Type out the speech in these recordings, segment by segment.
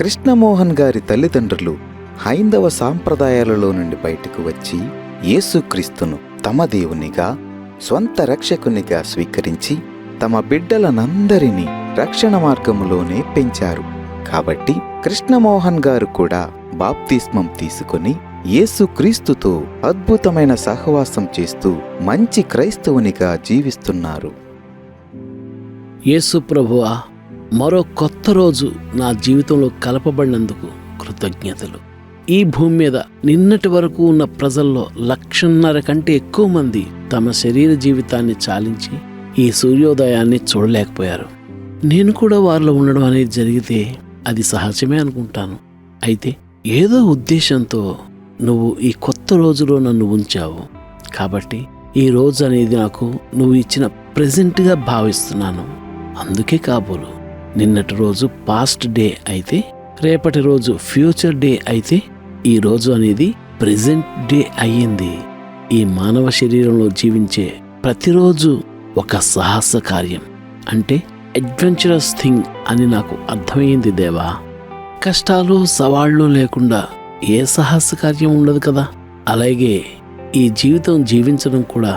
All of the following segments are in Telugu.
కృష్ణమోహన్ గారి తల్లిదండ్రులు హైందవ సాంప్రదాయాలలో నుండి బయటకు వచ్చి యేసుక్రీస్తును తమ దేవునిగా, స్వంత రక్షకునిగా స్వీకరించి తమ బిడ్డలనందరినీ రక్షణ మార్గములోనే పెంచారు. కాబట్టి కృష్ణమోహన్ గారు కూడా బాప్తిస్మం తీసుకుని యేసుక్రీస్తుతో అద్భుతమైన సహవాసం చేస్తూ మంచి క్రైస్తవునిగా జీవిస్తున్నారు. యేసు ప్రభువా, మరో కొత్త రోజు నా జీవితంలో కలపబడినందుకు కృతజ్ఞతలు. ఈ భూమి మీద నిన్నటి వరకు ఉన్న ప్రజల్లో 1,500,000 కంటే ఎక్కువ మంది తమ శరీర జీవితాన్ని చాలించి ఈ సూర్యోదయాన్ని చూడలేకపోయారు. నేను కూడా వారిలో ఉండడం అనేది జరిగితే అది సహజమే అనుకుంటాను. అయితే ఏదో ఉద్దేశంతో నువ్వు ఈ కొత్త రోజులో నన్ను ఉంచావు. కాబట్టి ఈ రోజు అనేది నాకు నువ్వు ఇచ్చిన ప్రెజెంట్గా భావిస్తున్నాను. అందుకే కాబోలు నిన్నటి రోజు పాస్ట్ డే అయితే, రేపటి రోజు ఫ్యూచర్ డే అయితే, ఈ రోజు అనేది ప్రెజెంట్ డే అయ్యింది. ఈ మానవ శరీరంలో జీవించే ప్రతిరోజు ఒక సాహస కార్యం, అంటే అడ్వెంచరస్ థింగ్ అని నాకు అర్థమైంది దేవా. కష్టాలు సవాళ్లు లేకుండా ఏ సాహస కార్యం ఉండదు కదా. అలాగే ఈ జీవితం జీవించడం కూడా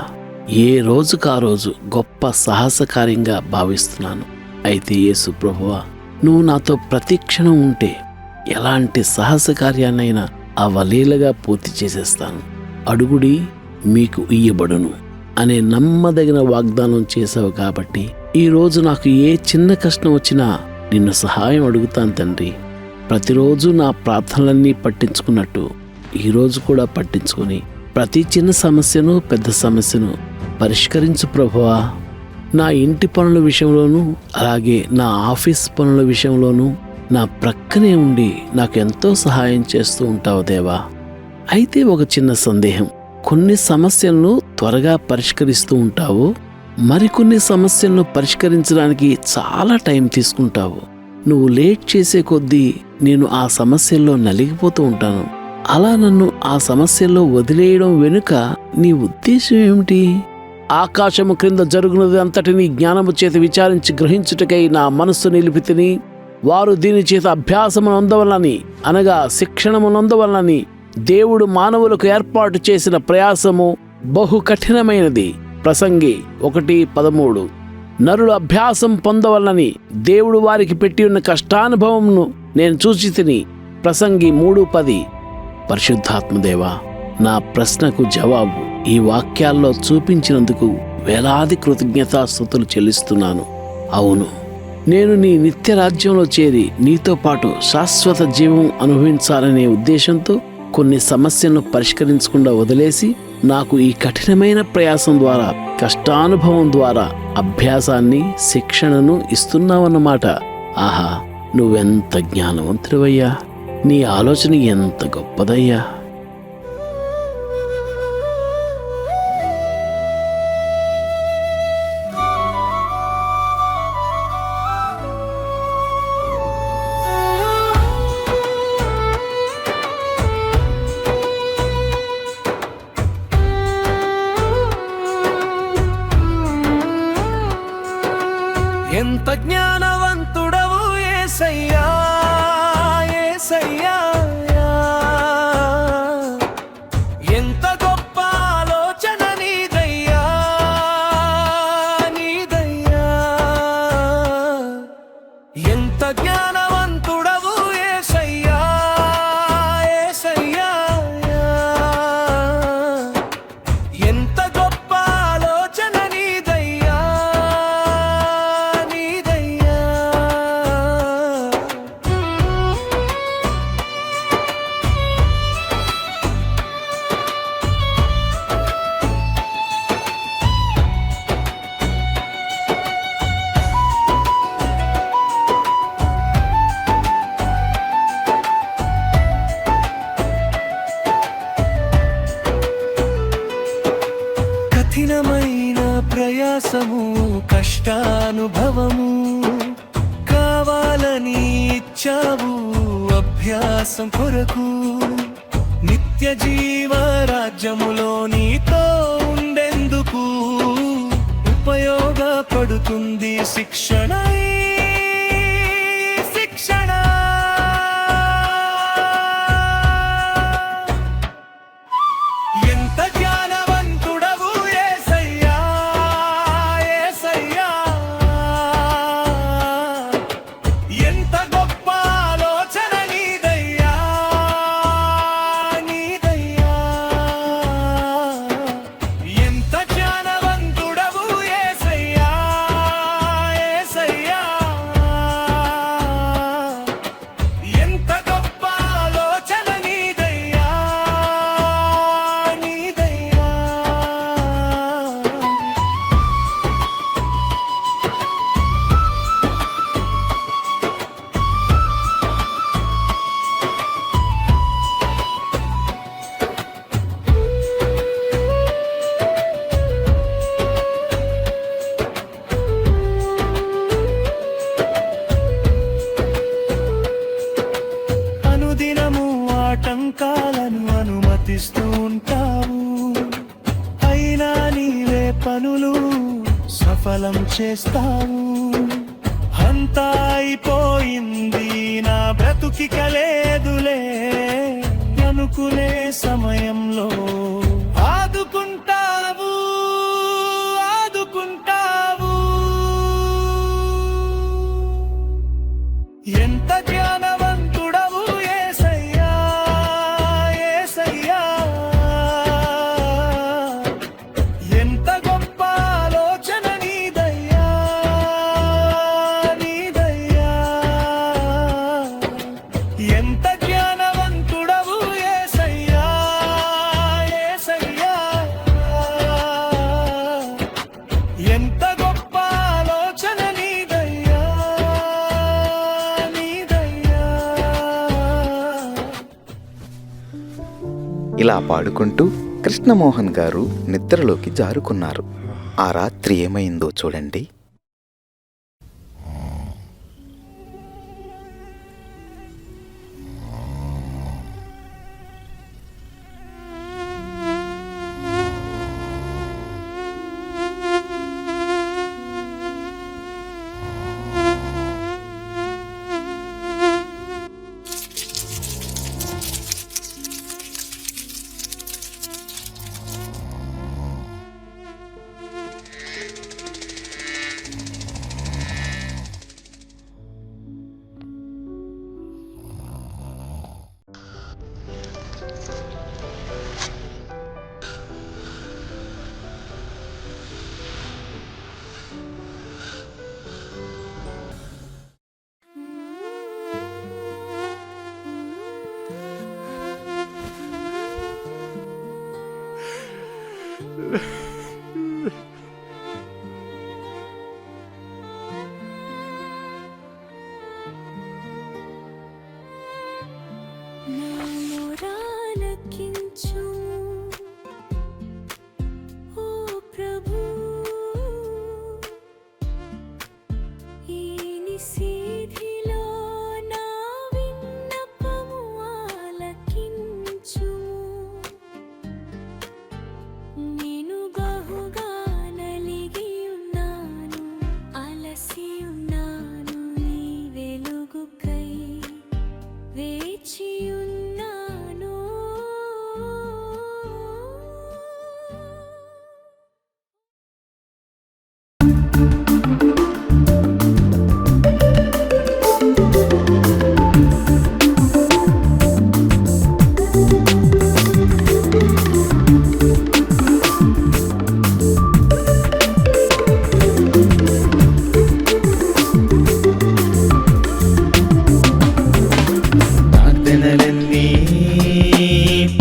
ఏ రోజుకు ఆ రోజు గొప్ప సాహస కార్యంగా భావిస్తున్నాను. అయితే యేసు ప్రభువా, నువ్వు నాతో ప్రతి క్షణం ఉంటే ఎలాంటి సాహస కార్యాన్నైనా అవలీలగా పూర్తి చేసేస్తాను. అడుగుడి మీకు ఇయ్యబడును అనే నమ్మదగిన వాగ్దానం చేశావు. కాబట్టి ఈ రోజు నాకు ఏ చిన్న కష్టం వచ్చినా నిన్ను సహాయం అడుగుతాను తండ్రి. ప్రతిరోజు నా ప్రార్థనలన్నీ పట్టించుకున్నట్టు ఈరోజు కూడా పట్టించుకొని ప్రతి చిన్న సమస్యను, పెద్ద సమస్యను పరిష్కరించు ప్రభువా. నా ఇంటి పనుల విషయంలోనూ, అలాగే నా ఆఫీస్ పనుల విషయంలోనూ నా ప్రక్కనే ఉండి నాకు ఎంతో సహాయం చేస్తూ ఉంటావు దేవా. అయితే ఒక చిన్న సందేహం. కొన్ని సమస్యలను త్వరగా పరిష్కరిస్తూ ఉంటావు, మరికొన్ని సమస్యలను పరిష్కరించడానికి చాలా టైం తీసుకుంటావు. నువ్వు లేట్ చేసే కొద్దీ నేను ఆ సమస్యల్లో నలిగిపోతూ ఉంటాను. అలా నన్ను ఆ సమస్యల్లో వదిలేయడం వెనుక నీ ఉద్దేశం ఏమిటి? ఆకాశము క్రింద జరుగునది అంతటినీ జ్ఞానము చేత విచారించి గ్రహించుటకై నా మనస్సు నిలిపితిని. వారు దీని చేత అభ్యాసమునందవలనని, అనగా శిక్షణమునందవలనని దేవుడు మానవులకు ఏర్పాటు చేసిన ప్రయాసము బహు కఠినమైనది. ప్రసంగి 1:13. నరులు అభ్యాసం పొందవలనని దేవుడు వారికి పెట్టి ఉన్న కష్టానుభవమును నేను చూచి తిని. ప్రసంగి 3:10. పరిశుద్ధాత్మదేవా, నా ప్రశ్నకు జవాబు ఈ వాక్యాల్లో చూపించినందుకు వేలాది కృతజ్ఞతాస్తుతులు చెల్లిస్తున్నాను. అవును, నేను నీ నిత్య రాజ్యంలో చేరి నీతో పాటు శాశ్వత జీవం అనుభవించాలనే ఉద్దేశంతో కొన్ని సమస్యలను పరిష్కరించకుండా వదిలేసి నాకు ఈ కఠినమైన ప్రయాసం ద్వారా, కష్టానుభవం ద్వారా అభ్యాసాన్ని, శిక్షణను ఇస్తున్నావన్నమాట. ఆహా, నువ్వెంత జ్ఞానవంతుడివయ్యా! నీ ఆలోచన ఎంత గొప్పదయ్యా! ఎంత జ్ఞానవంతుడవు యేసయ్యా, యేసయ్యా. ఎంత గొప్ప ఆలోచన నీదయ్యా, నీదయ్యా. ఎంత జ్ఞానవంతుడవు యేసయ్యా, యేసయ్యా. ఎంత గొప్ప ఆలోచన నీదయ్యా, నీదయ్యా. కఠినమైన ప్రయాసము, కష్టానుభవము కావాలని ఇచ్చావు అభ్యాసం కొరకు. నిత్య జీవ రాజ్యములో నీతో ఉండేందుకు ఉపయోగపడుతుంది శిక్షణ, శిక్షణ. సఫలం చేస్తావు. అంతా అయిపోయింది, నా బ్రతుకిక లేదులే అనుకునే సమయంలో ఆదుకుంటావు, ఆదుకుంటావు. ఎంత జ్ఞానవంతుడవు యేసయ్యా, యేసయ్యా. ఎంత గొప్ప ఆలోచన నీదయ్యా, నీదయ్యా. ఎంత జ్ఞానవంతుడవు యేసయ్యా, యేసయ్యా. ఎంత గొప్ప ఆలోచన నీదయ్యా, నీదయ్యా. ఇలా పాడుకుంటూ కృష్ణమోహన్ గారు నిద్రలోకి జారుకున్నారు. ఆ రాత్రి ఏమైందో చూడండి.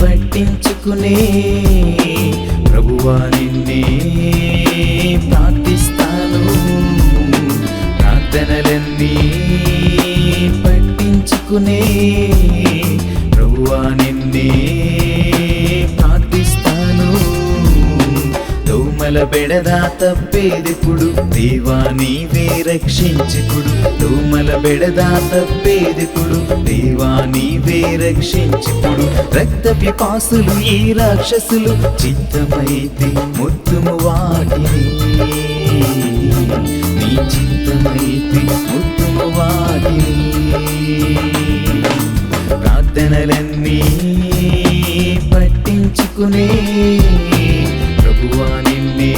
పట్టించుకునే ప్రభువా నిన్నే ప్రార్థిస్తాను. ప్రార్థనలన్నీ పట్టించుకునే ప్రభువా నిన్నే ప్రార్థిస్తాను. దోమల బెడదా తప్పేదిప్పుడు దేవా నీవే రక్షించుకుడు. దోమల బెడదా తప్పేదిప్పుడు దేవా నీవే రక్షించుకుడు. రక్త పిపాసులు ఈ రాక్షసులు చిత్తమైతే ముత్తుము వాటిని, నీ చిత్తమైతే ముత్తుము వాటిని. ప్రార్థనలన్నీ పట్టించుకునే ప్రభువా నిన్నే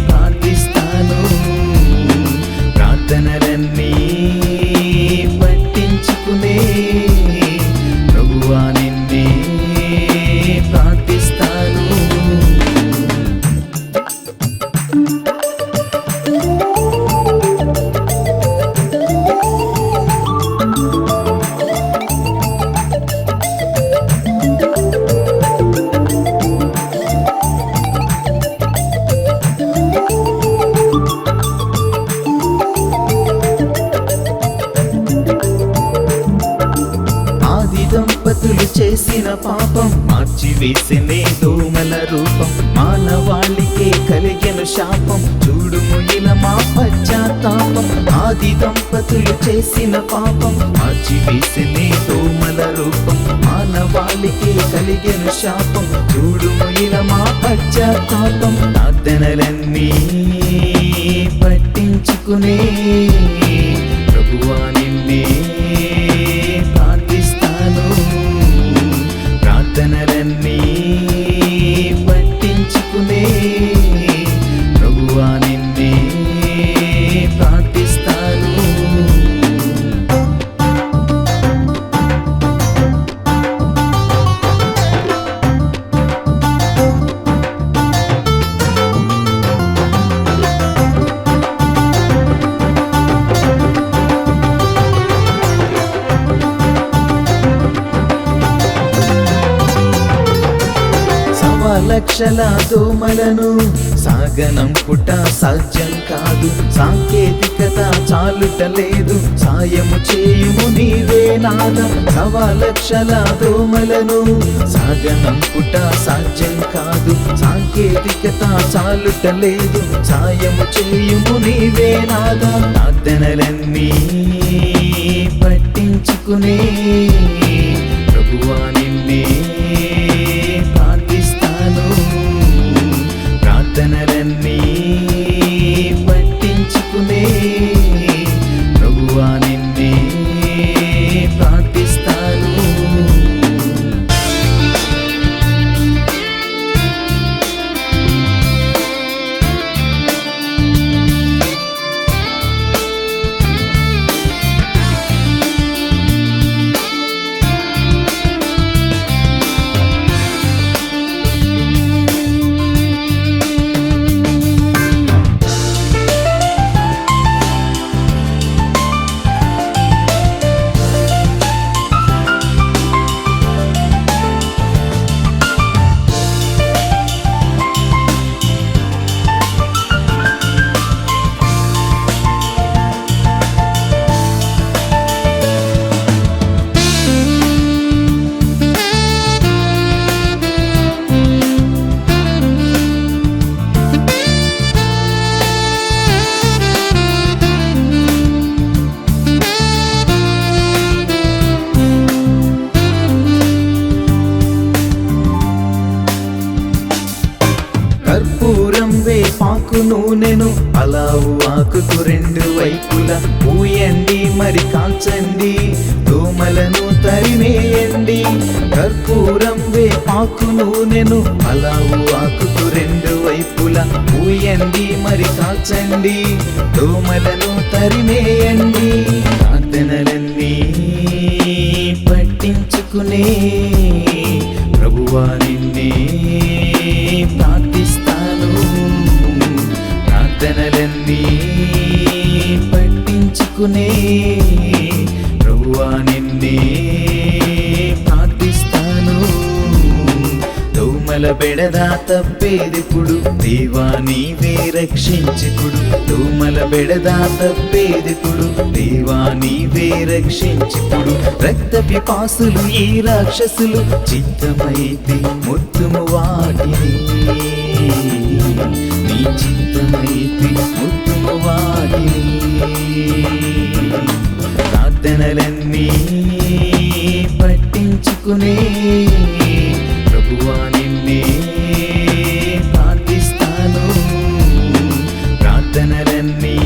ప్రార్థిస్తాను. ప్రార్థనలన్నీ పట్టించుకునే ప్రభువా నిన్నే ప్రార్థిస్తాను. దంపతులు చేసిన పాపం మార్చివేసినే దోమల రూపం. మానవాళికే కలిగిన శాపం చూడుము ఇలా ఇలా మా పశ్చాత్తాపం. ఆది దంపతులు చేసిన పాపం మార్చివేసినే దోమల రూపం. మానవాళికి కలిగెను శాపం చూడుము ఇలా మా పశ్చాత్తాపం. ప్రార్థనలన్నీ పట్టించుకునే ప్రభువా నిన్నే ప్రార్థిస్తాను. ప్రార్థనలన్నీ పట్టించుకునే ప్రభువా నిన్నే ప్రార్థిస్తాను. లక్షల దోమలను సాగనంపుట సాధ్యం కాదు. సాంకేతికత చాలుట లేదు, సాయము చేయుము నీవే నాదా. 1,00,000 దోమలను సాగనంపుట సాధ్యం కాదు. సాంకేతికత చాలుట లేదు, సాయము చేయుము నీవే నాదా. ప్రార్థనలన్నీ పట్టించుకునే ప్రభువా నిన్నే ప్రార్థనలన్నీ పట్టించుకునే ప్రభువా నిన్నే ప్రార్థిస్తాను. కర్పూరం వేపాకు నూనెను పలావు ఆకుకు 2 వైపులా పూయండి మరి కాల్చండి, దోమలను తరిమేయండి. కర్పూరం వేపాకు నూనెను పలావు ఆకుకు 2 వైపులా పూయండి మరి కాల్చండి, దోమలను తరిమేయండి. ప్రార్థనలన్నీ పట్టించుకునే ప్రభువా నిన్నే ప్రార్థిస్తాను. ప్రార్థనలన్నీ పట్టించుకునే ప్రభువా నిన్నే ప్రార్థిస్తాను. దోమల బెడద తప్పేదిప్పుడు దేవా నీవే రక్షించుకుడు. దోమల బెడద తప్పేదిప్పుడు దేవా నీవే రక్షించుకుడు. రక్త పిపాసులు ఈ రాక్షసులు చిత్తమైతే ముత్తుము వాటిని, నీ చిత్తమైతే ముత్తుము వాటిని. ప్రార్థనలన్నీ పట్టించుకునే ప్రభువా నిన్నే ప్రార్థిస్తాను. ప్రార్థనలన్నీ